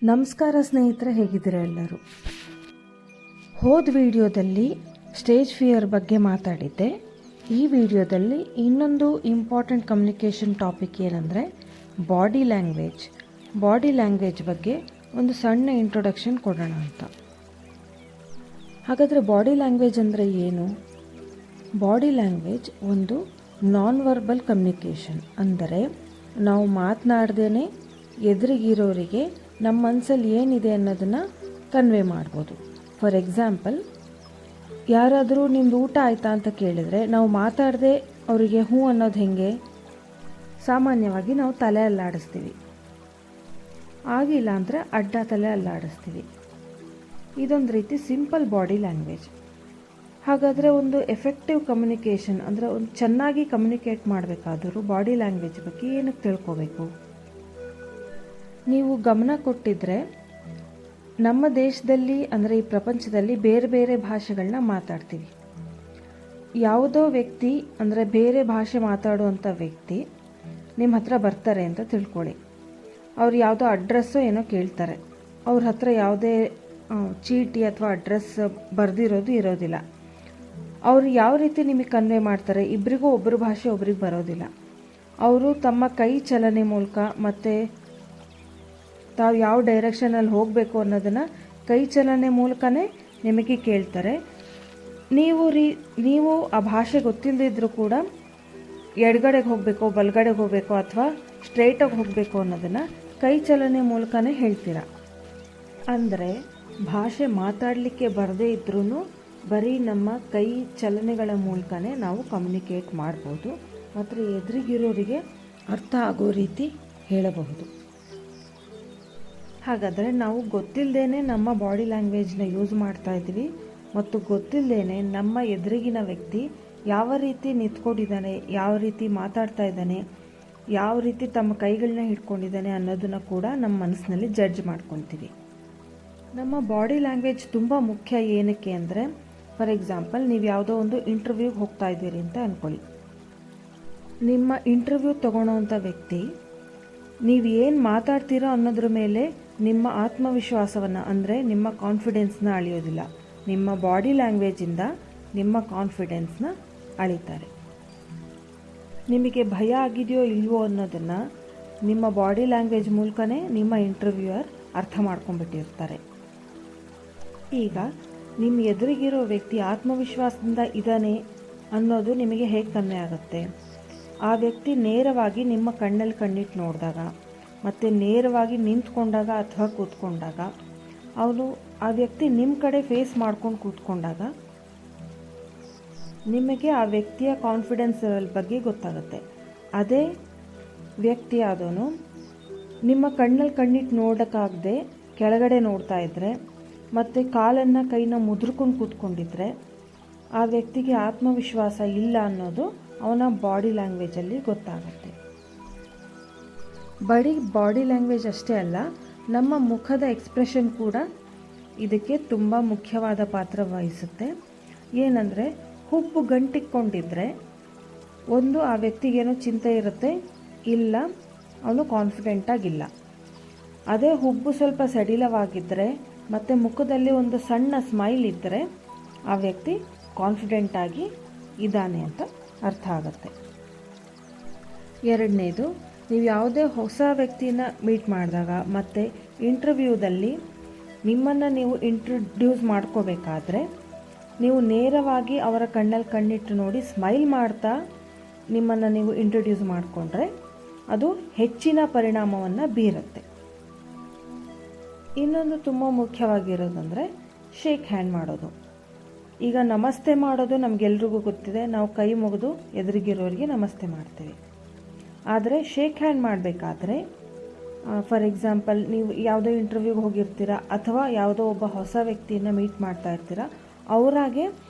ನಮಸ್ಕಾರ ಸ್ನೇಹಿತರೆ, ಹೇಗಿದ್ದೀರಾ ಎಲ್ಲರೂ? ಹೋದ ವಿಡಿಯೋದಲ್ಲಿ ಸ್ಟೇಜ್ ಫಿಯರ್ ಬಗ್ಗೆ ಮಾತಾಡಿದ್ದೆ. ಈ ವಿಡಿಯೋದಲ್ಲಿ ಇನ್ನೊಂದು ಇಂಪಾರ್ಟೆಂಟ್ ಕಮ್ಯುನಿಕೇಷನ್ ಟಾಪಿಕ್ ಏನಂದರೆ ಬಾಡಿ ಲ್ಯಾಂಗ್ವೇಜ್ ಬಗ್ಗೆ ಒಂದು ಸಣ್ಣ ಇಂಟ್ರೊಡಕ್ಷನ್ ಕೊಡೋಣ ಅಂತ. ಹಾಗಾದರೆ ಬಾಡಿ ಲ್ಯಾಂಗ್ವೇಜ್ ಅಂದರೆ ಏನು? ಬಾಡಿ ಲ್ಯಾಂಗ್ವೇಜ್ ಒಂದು ನಾನ್ ವರ್ಬಲ್ ಕಮ್ಯುನಿಕೇಷನ್, ಅಂದರೆ ನಾವು ಮಾತನಾಡ್ದೇ ಎದುರಿಗಿರೋರಿಗೆ ನಮ್ಮ ಮನಸ್ಸಲ್ಲಿ ಏನಿದೆ ಅನ್ನೋದನ್ನು ಕನ್ವೆ ಮಾಡ್ಬೋದು. ಫಾರ್ ಎಕ್ಸಾಂಪಲ್, ಯಾರಾದರೂ ನಿಮ್ದು ಊಟ ಆಯಿತಾ ಅಂತ ಕೇಳಿದರೆ ನಾವು ಮಾತಾಡದೆ ಅವರಿಗೆ ಹ್ಞೂ ಅನ್ನೋದು ಹೇಗೆ? ಸಾಮಾನ್ಯವಾಗಿ ನಾವು ತಲೆ ಅಲ್ಲಾಡಿಸ್ತೀವಿ, ಆಗಿಲ್ಲ ಅಂದರೆ ಅಡ್ಡ ತಲೆ ಅಲ್ಲಾಡಿಸ್ತೀವಿ. ಇದೊಂದು ರೀತಿ ಸಿಂಪಲ್ ಬಾಡಿ ಲ್ಯಾಂಗ್ವೇಜ್. ಹಾಗಾದರೆ ಒಂದು ಎಫೆಕ್ಟಿವ್ ಕಮ್ಯುನಿಕೇಷನ್, ಅಂದರೆ ಒಂದು ಚೆನ್ನಾಗಿ ಕಮ್ಯುನಿಕೇಟ್ ಮಾಡಬೇಕಾದರೂ ಬಾಡಿ ಲ್ಯಾಂಗ್ವೇಜ್ ಬಗ್ಗೆ ಏನಕ್ಕೆ ತಿಳ್ಕೋಬೇಕು? ನೀವು ಗಮನ ಕೊಟ್ಟಿದ್ರೆ ನಮ್ಮ ದೇಶದಲ್ಲಿ, ಅಂದರೆ ಈ ಪ್ರಪಂಚದಲ್ಲಿ ಬೇರೆ ಬೇರೆ ಭಾಷೆಗಳನ್ನ ಮಾತಾಡ್ತೀವಿ. ಯಾವುದೋ ವ್ಯಕ್ತಿ, ಅಂದರೆ ಬೇರೆ ಭಾಷೆ ಮಾತಾಡುವಂಥ ವ್ಯಕ್ತಿ ನಿಮ್ಮ ಹತ್ರ ಬರ್ತಾರೆ ಅಂತ ತಿಳ್ಕೊಳ್ಳಿ. ಅವ್ರು ಯಾವುದೋ ಅಡ್ರೆಸ್ಸೋ ಏನೋ ಕೇಳ್ತಾರೆ. ಅವ್ರ ಹತ್ರ ಯಾವುದೇ ಚೀಟಿ ಅಥವಾ ಅಡ್ರೆಸ್ ಬರೆದಿರೋದು ಇರೋದಿಲ್ಲ. ಅವರು ಯಾವ ರೀತಿ ನಿಮಗೆ ಕನ್ವೆ ಮಾಡ್ತಾರೆ? ಇಬ್ಬರಿಗೂ ಒಬ್ಬರು ಭಾಷೆ ಒಬ್ರಿಗೆ ಬರೋದಿಲ್ಲ. ಅವರು ತಮ್ಮ ಕೈ ಚಲನೆ ಮೂಲಕ ಮತ್ತು ತಾವು ಯಾವ ಡೈರೆಕ್ಷನಲ್ಲಿ ಹೋಗಬೇಕು ಅನ್ನೋದನ್ನು ಕೈ ಚಲನೆ ಮೂಲಕನೇ ನಿಮಗೆ ಕೇಳ್ತಾರೆ. ನೀವು ಆ ಭಾಷೆ ಗೊತ್ತಿಲ್ಲದಿದ್ದರೂ ಕೂಡ ಎಡಗಡೆಗೆ ಹೋಗಬೇಕು, ಬಲಗಡೆಗೆ ಹೋಗಬೇಕು ಅಥವಾ ಸ್ಟ್ರೈಟಾಗಿ ಹೋಗಬೇಕು ಅನ್ನೋದನ್ನು ಕೈ ಚಲನೆ ಮೂಲಕನೇ ಹೇಳ್ತೀರ. ಅಂದರೆ ಭಾಷೆ ಮಾತಾಡಲಿಕ್ಕೆ ಬರದೇ ಇದ್ರೂ ಬರೀ ನಮ್ಮ ಕೈ ಚಲನೆಗಳ ಮೂಲಕನೇ ನಾವು ಕಮ್ಯುನಿಕೇಟ್ ಮಾಡ್ಬೋದು ಮತ್ತು ಎದುರಿಗಿರೋರಿಗೆ ಅರ್ಥ ಆಗೋ ರೀತಿ ಹೇಳಬಹುದು. ಹಾಗಾದರೆ ನಾವು ಗೊತ್ತಿಲ್ಲದೇ ನಮ್ಮ ಬಾಡಿ ಲ್ಯಾಂಗ್ವೇಜ್ನ ಯೂಸ್ ಮಾಡ್ತಾ ಇದ್ದೀವಿ ಮತ್ತು ಗೊತ್ತಿಲ್ಲದೇ ನಮ್ಮ ಎದುರಿಗಿನ ವ್ಯಕ್ತಿ ಯಾವ ರೀತಿ ನಿಂತ್ಕೊಂಡಿದ್ದಾನೆ, ಯಾವ ರೀತಿ ಮಾತಾಡ್ತಾ ಇದ್ದಾನೆ, ಯಾವ ರೀತಿ ತಮ್ಮ ಕೈಗಳನ್ನ ಹಿಡ್ಕೊಂಡಿದ್ದಾನೆ ಅನ್ನೋದನ್ನು ಕೂಡ ನಮ್ಮ ಮನಸ್ಸಿನಲ್ಲಿ ಜಡ್ಜ್ ಮಾಡ್ಕೊತೀವಿ. ನಮ್ಮ ಬಾಡಿ ಲ್ಯಾಂಗ್ವೇಜ್ ತುಂಬ ಮುಖ್ಯ. ಏನಕ್ಕೆ ಅಂದರೆ, ಫಾರ್ ಎಕ್ಸಾಂಪಲ್, ನೀವು ಯಾವುದೋ ಒಂದು ಇಂಟರ್ವ್ಯೂಗೆ ಹೋಗ್ತಾ ಇದ್ದೀರಿ ಅಂತ ಅಂದ್ಕೊಳ್ಳಿ. ನಿಮ್ಮ ಇಂಟರ್ವ್ಯೂ ತೊಗೊಳೋವಂಥ ವ್ಯಕ್ತಿ ನೀವು ಏನು ಮಾತಾಡ್ತೀರೋ ಅನ್ನೋದ್ರ ಮೇಲೆ ನಿಮ್ಮ ಆತ್ಮವಿಶ್ವಾಸವನ್ನು, ಅಂದರೆ ನಿಮ್ಮ ಕಾನ್ಫಿಡೆನ್ಸ್ನ ಅಳೆಯೋದಿಲ್ಲ. ನಿಮ್ಮ ಬಾಡಿ ಲ್ಯಾಂಗ್ವೇಜಿಂದ ನಿಮ್ಮ ಕಾನ್ಫಿಡೆನ್ಸ್ನ ಅಳಿತಾರೆ. ನಿಮಗೆ ಭಯ ಆಗಿದೆಯೋ ಇಲ್ವೋ ಅನ್ನೋದನ್ನು ನಿಮ್ಮ ಬಾಡಿ ಲ್ಯಾಂಗ್ವೇಜ್ ಮೂಲಕನೇ ನಿಮ್ಮ ಇಂಟರ್ವ್ಯೂಯರ್ ಅರ್ಥ ಮಾಡ್ಕೊಂಡ್ಬಿಟ್ಟಿರ್ತಾರೆ. ಈಗ ನಿಮ್ಮ ಎದುರಿಗಿರೋ ವ್ಯಕ್ತಿ ಆತ್ಮವಿಶ್ವಾಸದಿಂದ ಇದ್ದಾನೆ ಅನ್ನೋದು ನಿಮಗೆ ಹೇಗೆ ಕನ್ವೆ ಆಗುತ್ತೆ? ಆ ವ್ಯಕ್ತಿ ನೇರವಾಗಿ ನಿಮ್ಮ ಕಣ್ಣಲ್ಲಿ ಕಣ್ಣಿಟ್ಟು ನೋಡಿದಾಗ ಮತ್ತು ನೇರವಾಗಿ ನಿಂತ್ಕೊಂಡಾಗ ಅಥವಾ ಕೂತ್ಕೊಂಡಾಗ, ಆ ವ್ಯಕ್ತಿ ನಿಮ್ಮ ಕಡೆ ಫೇಸ್ ಮಾಡ್ಕೊಂಡು ಕೂತ್ಕೊಂಡಾಗ ನಿಮಗೆ ಆ ವ್ಯಕ್ತಿಯ ಕಾನ್ಫಿಡೆನ್ಸ್ ಲೆವೆಲ್ ಬಗ್ಗೆ ಗೊತ್ತಾಗುತ್ತೆ. ಅದೇ ವ್ಯಕ್ತಿ ಆದವನು ನಿಮ್ಮ ಕಣ್ಣಲ್ಲಿ ಕಣ್ಣಿಟ್ಟು ನೋಡೋಕ್ಕಾಗದೆ ಕೆಳಗಡೆ ನೋಡ್ತಾ ಇದ್ದರೆ ಮತ್ತು ಕಾಲನ್ನು ಕೈನ ಮುದ್ರಕೊಂಡು ಕೂತ್ಕೊಂಡಿದ್ರೆ ಆ ವ್ಯಕ್ತಿಗೆ ಆತ್ಮವಿಶ್ವಾಸ ಇಲ್ಲ ಅನ್ನೋದು ಅವನ ಬಾಡಿ ಲ್ಯಾಂಗ್ವೇಜಲ್ಲಿ ಗೊತ್ತಾಗುತ್ತೆ. ಬರೀ ಬಾಡಿ ಲ್ಯಾಂಗ್ವೇಜ್ ಅಷ್ಟೇ ಅಲ್ಲ, ನಮ್ಮ ಮುಖದ ಎಕ್ಸ್ಪ್ರೆಷನ್ ಕೂಡ ಇದಕ್ಕೆ ತುಂಬ ಮುಖ್ಯವಾದ ಪಾತ್ರ ವಹಿಸುತ್ತೆ. ಏನಂದರೆ, ಹುಬ್ಬು ಗಂಟಿಕ್ಕೊಂಡಿದ್ರೆ ಒಂದು ಆ ವ್ಯಕ್ತಿಗೇನೋ ಚಿಂತೆ ಇರುತ್ತೆ, ಇಲ್ಲ ಅವನು ಕಾನ್ಫಿಡೆಂಟಾಗಿಲ್ಲ. ಅದೇ ಹುಬ್ಬು ಸ್ವಲ್ಪ ಸಡಿಲವಾಗಿದ್ದರೆ ಮತ್ತು ಮುಖದಲ್ಲಿ ಒಂದು ಸಣ್ಣ ಸ್ಮೈಲ್ ಇದ್ದರೆ ಆ ವ್ಯಕ್ತಿ ಕಾನ್ಫಿಡೆಂಟಾಗಿ ಇದ್ದಾನೆ ಅಂತ ಅರ್ಥ ಆಗುತ್ತೆ. ಎರಡನೇದು, ನೀವು ಯಾವುದೇ ಹೊಸ ವ್ಯಕ್ತಿನ ಮೀಟ್ ಮಾಡಿದಾಗ ಮತ್ತು ಇಂಟರ್ವ್ಯೂದಲ್ಲಿ ನಿಮ್ಮನ್ನು ನೀವು ಇಂಟ್ರೊಡ್ಯೂಸ್ ಮಾಡ್ಕೋಬೇಕಾದ್ರೆ ನೀವು ನೇರವಾಗಿ ಅವರ ಕಣ್ಣಲ್ಲಿ ಕಣ್ಣಿಟ್ಟು ನೋಡಿ ಸ್ಮೈಲ್ ಮಾಡ್ತಾ ನಿಮ್ಮನ್ನು ನೀವು ಇಂಟ್ರೊಡ್ಯೂಸ್ ಮಾಡಿಕೊಂಡ್ರೆ ಅದು ಹೆಚ್ಚಿನ ಪರಿಣಾಮವನ್ನು ಬೀರುತ್ತೆ. ಇನ್ನೊಂದು ತುಂಬ ಮುಖ್ಯವಾಗಿರೋದಂದರೆ ಶೇಕ್ ಹ್ಯಾಂಡ್ ಮಾಡೋದು. ಈಗ ನಮಸ್ತೆ ಮಾಡೋದು ನಮಗೆಲ್ರಿಗೂ ಗೊತ್ತಿದೆ, ನಾವು ಕೈ ಮುಗಿದು ಎದುರಿಗಿರೋರಿಗೆ ನಮಸ್ತೆ ಮಾಡ್ತೀವಿ. ಆದರೆ ಶೇಕ್ ಹ್ಯಾಂಡ್ ಮಾಡಬೇಕಾದ್ರೆ, ಫಾರ್ ಎಕ್ಸಾಂಪಲ್, ನೀವು ಯಾವುದೋ ಇಂಟರ್ವ್ಯೂಗೆ ಹೋಗಿರ್ತೀರ ಅಥವಾ ಯಾವುದೋ ಒಬ್ಬ ಹೊಸ ವ್ಯಕ್ತಿಯನ್ನು ಮೀಟ್ ಮಾಡ್ತಾ ಇರ್ತೀರ, ಅವರಾಗೆ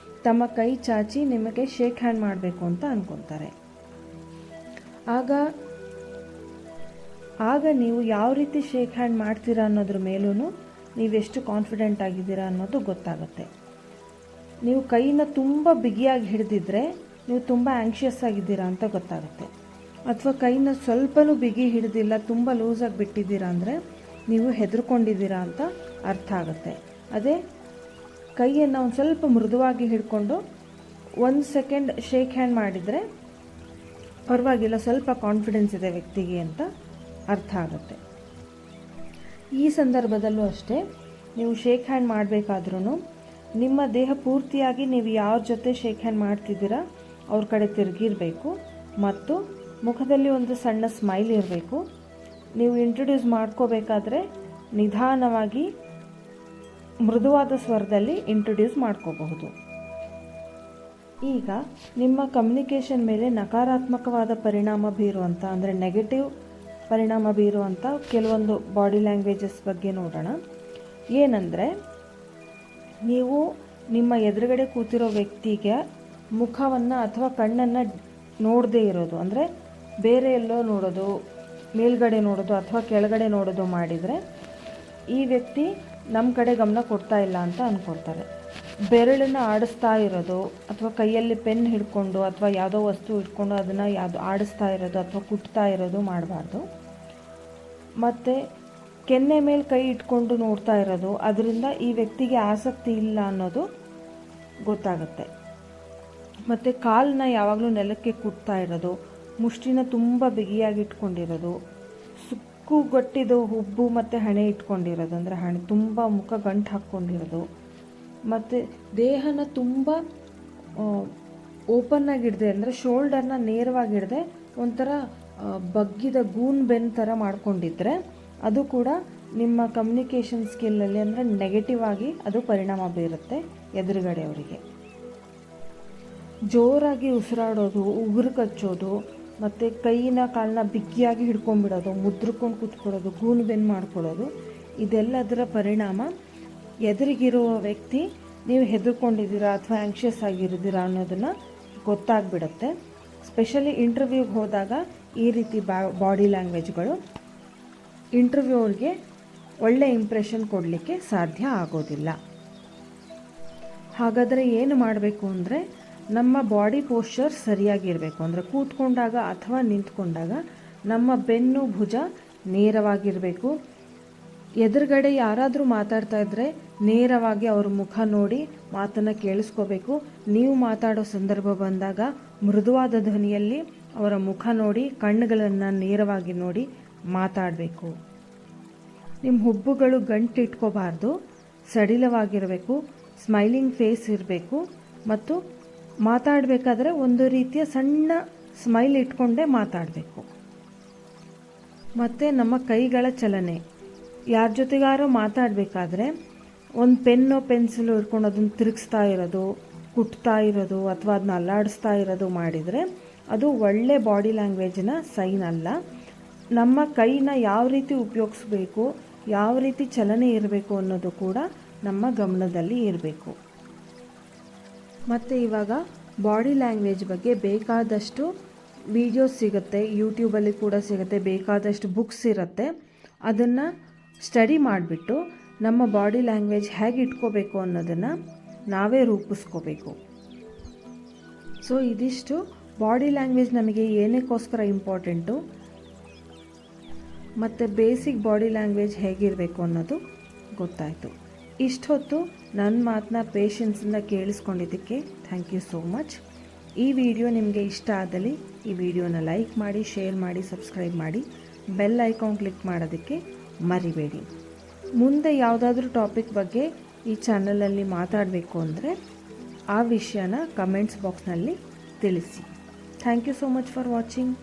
ತಮ್ಮ ಕೈ ಚಾಚಿ ನಿಮಗೆ ಶೇಕ್ ಹ್ಯಾಂಡ್ ಮಾಡಬೇಕು ಅಂತ ಅಂದ್ಕೊತಾರೆ. ಆಗ ನೀವು ಯಾವ ರೀತಿ ಶೇಕ್ ಹ್ಯಾಂಡ್ ಮಾಡ್ತೀರಾ ಅನ್ನೋದ್ರ ಮೇಲೂ ನೀವೆಷ್ಟು ಕಾನ್ಫಿಡೆಂಟ್ ಆಗಿದ್ದೀರಾ ಅನ್ನೋದು ಗೊತ್ತಾಗುತ್ತೆ. ನೀವು ಕೈನ ತುಂಬ ಬಿಗಿಯಾಗಿ ಹಿಡಿದಿದ್ರೆ ನೀವು ತುಂಬ ಆ್ಯಂಕ್ಷಿಯಸ್ ಆಗಿದ್ದೀರಾ ಅಂತ ಗೊತ್ತಾಗುತ್ತೆ. ಅಥವಾ ಕೈನ ಸ್ವಲ್ಪನೂ ಬಿಗಿ ಹಿಡಿದಿಲ್ಲ, ತುಂಬ ಲೂಸಾಗಿ ಬಿಟ್ಟಿದ್ದೀರಾ ಅಂದರೆ ನೀವು ಹೆದರ್ಕೊಂಡಿದ್ದೀರಾ ಅಂತ ಅರ್ಥ ಆಗುತ್ತೆ. ಅದೇ ಕೈಯನ್ನು ಒಂದು ಸ್ವಲ್ಪ ಮೃದುವಾಗಿ ಹಿಡ್ಕೊಂಡು 1 ಸೆಕೆಂಡ್ ಶೇಕ್ ಹ್ಯಾಂಡ್ ಮಾಡಿದರೆ ಪರವಾಗಿಲ್ಲ, ಸ್ವಲ್ಪ ಕಾನ್ಫಿಡೆನ್ಸ್ ಇದೆ ವ್ಯಕ್ತಿಗೆ ಅಂತ ಅರ್ಥ ಆಗುತ್ತೆ. ಈ ಸಂದರ್ಭದಲ್ಲೂ ಅಷ್ಟೇ, ನೀವು ಶೇಕ್ ಹ್ಯಾಂಡ್ ಮಾಡಬೇಕಾದ್ರೂ ನಿಮ್ಮ ದೇಹ ಪೂರ್ತಿಯಾಗಿ ನೀವು ಯಾರ ಜೊತೆ ಶೇಕ್ ಹ್ಯಾಂಡ್ ಮಾಡ್ತಿದ್ದೀರಾ ಅವ್ರ ಕಡೆ ತಿರುಗಿರಬೇಕು ಮತ್ತು ಮುಖದಲ್ಲಿ ಒಂದು ಸಣ್ಣ ಸ್ಮೈಲ್ ಇರಬೇಕು. ನೀವು ಇಂಟ್ರೊಡ್ಯೂಸ್ ಮಾಡ್ಕೋಬೇಕಾದ್ರೆ ನಿಧಾನವಾಗಿ ಮೃದುವಾದ ಸ್ವರದಲ್ಲಿ ಇಂಟ್ರೊಡ್ಯೂಸ್ ಮಾಡ್ಕೋಬಹುದು. ಈಗ ನಿಮ್ಮ ಕಮ್ಯುನಿಕೇಷನ್ ಮೇಲೆ ನಕಾರಾತ್ಮಕವಾದ ಪರಿಣಾಮ ಬೀರುವಂಥ, ಅಂದರೆ ನೆಗೆಟಿವ್ ಪರಿಣಾಮ ಬೀರುವಂಥ ಕೆಲವೊಂದು ಬಾಡಿ ಲ್ಯಾಂಗ್ವೇಜಸ್ ಬಗ್ಗೆ ನೋಡೋಣ. ಏನಂದರೆ, ನೀವು ನಿಮ್ಮ ಎದುರುಗಡೆ ಕೂತಿರೋ ವ್ಯಕ್ತಿಗೆ ಮುಖವನ್ನು ಅಥವಾ ಕಣ್ಣನ್ನು ನೋಡದೇ ಇರೋದು, ಅಂದರೆ ಬೇರೆ ಎಲ್ಲೋ ನೋಡೋದು, ಮೇಲ್ಗಡೆ ನೋಡೋದು ಅಥವಾ ಕೆಳಗಡೆ ನೋಡೋದು ಮಾಡಿದರೆ ಈ ವ್ಯಕ್ತಿ ನಮ್ಮ ಕಡೆ ಗಮನ ಕೊಡ್ತಾ ಇಲ್ಲ ಅಂತ ಅಂದ್ಕೊಳ್ತಾರೆ. ಬೆರಳನ್ನು ಆಡಿಸ್ತಾ ಇರೋದು ಅಥವಾ ಕೈಯಲ್ಲಿ ಪೆನ್ ಹಿಡ್ಕೊಂಡು ಅಥವಾ ಯಾವುದೋ ವಸ್ತು ಇಟ್ಕೊಂಡು ಅದನ್ನು ಆಡಿಸ್ತಾ ಇರೋದು ಅಥವಾ ಕುಟ್ತಾ ಇರೋದು ಮಾಡಬಾರ್ದು. ಮತ್ತು ಕೆನ್ನೆ ಮೇಲೆ ಕೈ ಇಟ್ಕೊಂಡು ನೋಡ್ತಾ ಇರೋದು, ಅದರಿಂದ ಈ ವ್ಯಕ್ತಿಗೆ ಆಸಕ್ತಿ ಇಲ್ಲ ಅನ್ನೋದು ಗೊತ್ತಾಗುತ್ತೆ. ಮತ್ತು ಕಾಲನ್ನ ಯಾವಾಗಲೂ ನೆಲಕ್ಕೆ ಕುಟ್ತಾ ಇರೋದು, ಮುಷ್ಟಿನ ತುಂಬ ಬಿಗಿಯಾಗಿ ಇಟ್ಕೊಂಡಿರೋದು, ಸುಕ್ಕುಗಟ್ಟಿದ ಹುಬ್ಬು ಮತ್ತು ಹಣೆ ಇಟ್ಕೊಂಡಿರೋದು, ಅಂದರೆ ಹಣೆ ತುಂಬ ಮುಖ ಗಂಟು ಹಾಕ್ಕೊಂಡಿರೋದು, ಮತ್ತು ದೇಹನ ತುಂಬ ಓಪನ್ನಾಗಿಡದೆ, ಅಂದರೆ ಶೋಲ್ಡರ್ನ ನೇರವಾಗಿಡದೆ ಒಂಥರ ಬಗ್ಗಿದ ಗೂನ್ ಬೆನ್ ಥರ ಮಾಡ್ಕೊಂಡಿದ್ರೆ ಅದು ಕೂಡ ನಿಮ್ಮ ಕಮ್ಯುನಿಕೇಷನ್ ಸ್ಕಿಲ್ಲಲ್ಲಿ, ಅಂದರೆ ನೆಗೆಟಿವ್ ಆಗಿ ಅದು ಪರಿಣಾಮ ಬೀರುತ್ತೆ ಎದುರುಗಡೆಯವರಿಗೆ. ಜೋರಾಗಿ ಉಸಿರಾಡೋದು, ಉಗುರು ಕಚ್ಚೋದು, ಮತ್ತು ಕೈನ ಕಾಲನ್ನ ಬಿಗಿಯಾಗಿ ಹಿಡ್ಕೊಂಡ್ಬಿಡೋದು, ಮುದ್ರಕೊಂಡು ಕೂತ್ಕೊಳ್ಳೋದು, ಗೂನು ಬೆನ್ನು ಮಾಡ್ಕೊಳ್ಳೋದು, ಇದೆಲ್ಲದರ ಪರಿಣಾಮ ಎದುರಿಗಿರುವ ವ್ಯಕ್ತಿ ನೀವು ಹೆದರ್ಕೊಂಡಿದ್ದೀರಾ ಅಥವಾ ಆ್ಯಂಕ್ಷಿಯಸ್ ಆಗಿರಿದ್ದೀರಾ ಅನ್ನೋದನ್ನು ಗೊತ್ತಾಗ್ಬಿಡುತ್ತೆ. ಸ್ಪೆಷಲಿ ಇಂಟರ್ವ್ಯೂಗೆ ಹೋದಾಗ ಈ ರೀತಿ ಬಾಡಿ ಲ್ಯಾಂಗ್ವೇಜ್ಗಳು ಇಂಟರ್ವ್ಯೂವ್ರಿಗೆ ಒಳ್ಳೆ ಇಂಪ್ರೆಷನ್ ಕೊಡಲಿಕ್ಕೆ ಸಾಧ್ಯ ಆಗೋದಿಲ್ಲ. ಹಾಗಾದರೆ ಏನು ಮಾಡಬೇಕು ಅಂದರೆ, ನಮ್ಮ ಬಾಡಿ ಪೋಶ್ಚರ್ ಸರಿಯಾಗಿರಬೇಕು. ಅಂದರೆ ಕೂತ್ಕೊಂಡಾಗ ಅಥವಾ ನಿಂತ್ಕೊಂಡಾಗ ನಮ್ಮ ಬೆನ್ನು ಭುಜ ನೇರವಾಗಿರಬೇಕು. ಎದುರುಗಡೆ ಯಾರಾದರೂ ಮಾತಾಡ್ತಾ ಇದ್ದರೆ ನೇರವಾಗಿ ಅವ್ರ ಮುಖ ನೋಡಿ ಮಾತನ್ನು ಕೇಳಿಸ್ಕೋಬೇಕು. ನೀವು ಮಾತಾಡೋ ಸಂದರ್ಭ ಬಂದಾಗ ಮೃದುವಾದ ಧ್ವನಿಯಲ್ಲಿ ಅವರ ಮುಖ ನೋಡಿ, ಕಣ್ಣುಗಳನ್ನು ನೇರವಾಗಿ ನೋಡಿ ಮಾತಾಡಬೇಕು. ನಿಮ್ಮ ಹುಬ್ಬುಗಳು ಗಂಟಿಟ್ಕೋಬಾರ್ದು, ಸಡಿಲವಾಗಿರಬೇಕು, ಸ್ಮೈಲಿಂಗ್ ಫೇಸ್ ಇರಬೇಕು ಮತ್ತು ಮಾತಾಡಬೇಕಾದ್ರೆ ಒಂದು ರೀತಿಯ ಸಣ್ಣ ಸ್ಮೈಲ್ ಇಟ್ಕೊಂಡೇ ಮಾತಾಡಬೇಕು. ಮತ್ತು ನಮ್ಮ ಕೈಗಳ ಚಲನೆ, ಯಾರ ಜೊತೆಗಾರೋ ಮಾತಾಡಬೇಕಾದ್ರೆ ಒಂದು ಪೆನ್ನೋ ಪೆನ್ಸಿಲು ಇಟ್ಕೊಂಡು ಅದನ್ನು ತಿರುಗಿಸ್ತಾ ಇರೋದು, ಕುಟ್ತಾ ಇರೋದು ಅಥವಾ ಅದನ್ನ ಅಲ್ಲಾಡಿಸ್ತಾ ಇರೋದು ಮಾಡಿದರೆ ಅದು ಒಳ್ಳೆ ಬಾಡಿ ಲ್ಯಾಂಗ್ವೇಜಿನ ಸೈನ್ ಅಲ್ಲ. ನಮ್ಮ ಕೈನ ಯಾವ ರೀತಿ ಉಪಯೋಗಿಸ್ಬೇಕು, ಯಾವ ರೀತಿ ಚಲನೆ ಇರಬೇಕು ಅನ್ನೋದು ಕೂಡ ನಮ್ಮ ಗಮನದಲ್ಲಿ ಇರಬೇಕು. ಮತ್ತು ಇವಾಗ ಬಾಡಿ ಲ್ಯಾಂಗ್ವೇಜ್ ಬಗ್ಗೆ ಬೇಕಾದಷ್ಟು ವಿಡಿಯೋಸ್ ಸಿಗುತ್ತೆ, ಯೂಟ್ಯೂಬಲ್ಲಿ ಕೂಡ ಸಿಗುತ್ತೆ, ಬೇಕಾದಷ್ಟು ಬುಕ್ಸ್ ಇರುತ್ತೆ. ಅದನ್ನು ಸ್ಟಡಿ ಮಾಡಿಬಿಟ್ಟು ನಮ್ಮ ಬಾಡಿ ಲ್ಯಾಂಗ್ವೇಜ್ ಹೇಗೆ ಇಟ್ಕೋಬೇಕು ಅನ್ನೋದನ್ನು ನಾವೇ ರೂಪಿಸ್ಕೋಬೇಕು. ಸೊ ಇದಿಷ್ಟು ಬಾಡಿ ಲ್ಯಾಂಗ್ವೇಜ್ ನಮಗೆ ಏನಕ್ಕೋಸ್ಕರ ಇಂಪಾರ್ಟೆಂಟು ಮತ್ತು ಬೇಸಿಕ್ ಬಾಡಿ ಲ್ಯಾಂಗ್ವೇಜ್ ಹೇಗಿರಬೇಕು ಅನ್ನೋದು ಗೊತ್ತಾಯಿತು. ಇಷ್ಟೊತ್ತು ನನ್ನ ಮಾತನ್ನ ಪೇಷನ್ಸಿಂದ ಕೇಳಿಸ್ಕೊಂಡಿದ್ದಕ್ಕೆ ಥ್ಯಾಂಕ್ ಯು ಸೋ ಮಚ್. ಈ ವಿಡಿಯೋ ನಿಮಗೆ ಇಷ್ಟ ಆದಲ್ಲಿ ಈ ವಿಡಿಯೋನ ಲೈಕ್ ಮಾಡಿ, ಶೇರ್ ಮಾಡಿ, ಸಬ್ಸ್ಕ್ರೈಬ್ ಮಾಡಿ, ಬೆಲ್ ಐಕಾನ್ ಕ್ಲಿಕ್ ಮಾಡೋದಕ್ಕೆ ಮರಿಬೇಡಿ. ಮುಂದೆ ಯಾವುದಾದ್ರೂ ಟಾಪಿಕ್ ಬಗ್ಗೆ ಈ ಚಾನಲಲ್ಲಿ ಮಾತಾಡಬೇಕು ಅಂದರೆ ಆ ವಿಷಯನ ಕಮೆಂಟ್ಸ್ ಬಾಕ್ಸ್ನಲ್ಲಿ ತಿಳಿಸಿ. Thank you so much for watching.